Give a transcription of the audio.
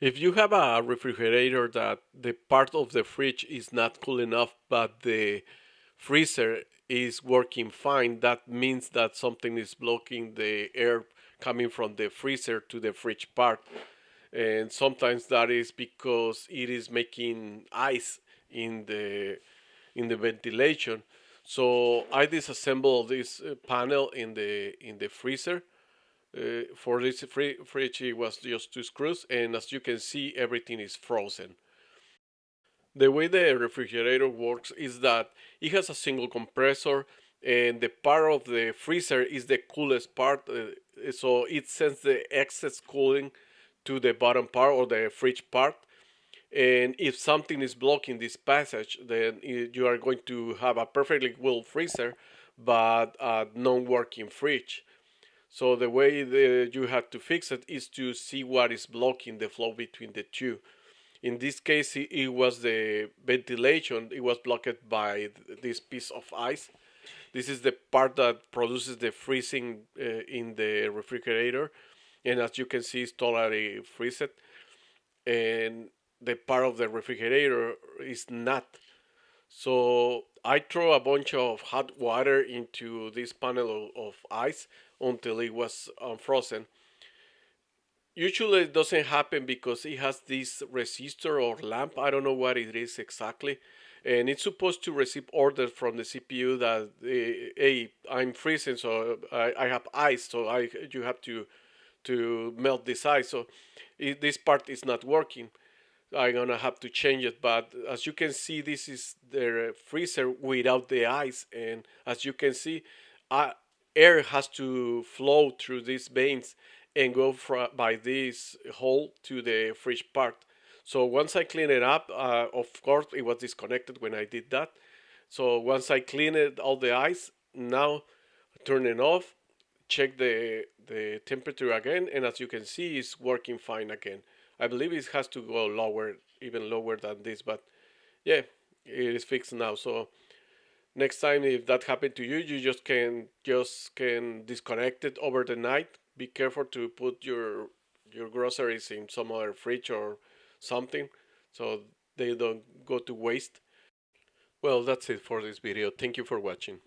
If you have a refrigerator that the part of the fridge is not cool enough, but the freezer is working fine, that means that something is blocking the air coming from the freezer to the fridge part. And sometimes that is because it is making ice in the ventilation. So I disassemble this panel in the freezer. For this fridge, it was just two screws, and as you can see, everything is frozen. The way the refrigerator works is that it has a single compressor, and the part of the freezer is the coolest part, so it sends the excess cooling to the bottom part or the fridge part. And if something is blocking this passage, then you are going to have a perfectly cool freezer, but a non-working fridge. So the way you have to fix it is to see what is blocking the flow between the two. In this case, it was the ventilation. It was blocked by this piece of ice. This is the part that produces the freezing in the refrigerator, and as you can see, it's totally freezed. And the part of the refrigerator is not. So I throw a bunch of hot water into this panel of ice until it was unfrozen. Usually it doesn't happen because it has this resistor or lamp. I don't know what it is exactly. And it's supposed to receive orders from the CPU that, hey, I'm freezing, so I have ice, so you have to melt this ice. So this part is not working. I'm gonna have to change it. But as you can see, this is the freezer without the ice, and as you can see, uh, air has to flow through these veins and go by this hole to the fridge part. So once I clean it up, of course it was disconnected when I did that. So once I clean it all the ice, now turn it off, check the temperature again, and as you can see, it's working fine again. I believe it has to go lower, even lower than this, but yeah, it is fixed now. So next time if that happened to you, you just can disconnect it over the night. Be careful to put your groceries in some other fridge or something, so they don't go to waste. Well, that's it for this video. Thank you for watching.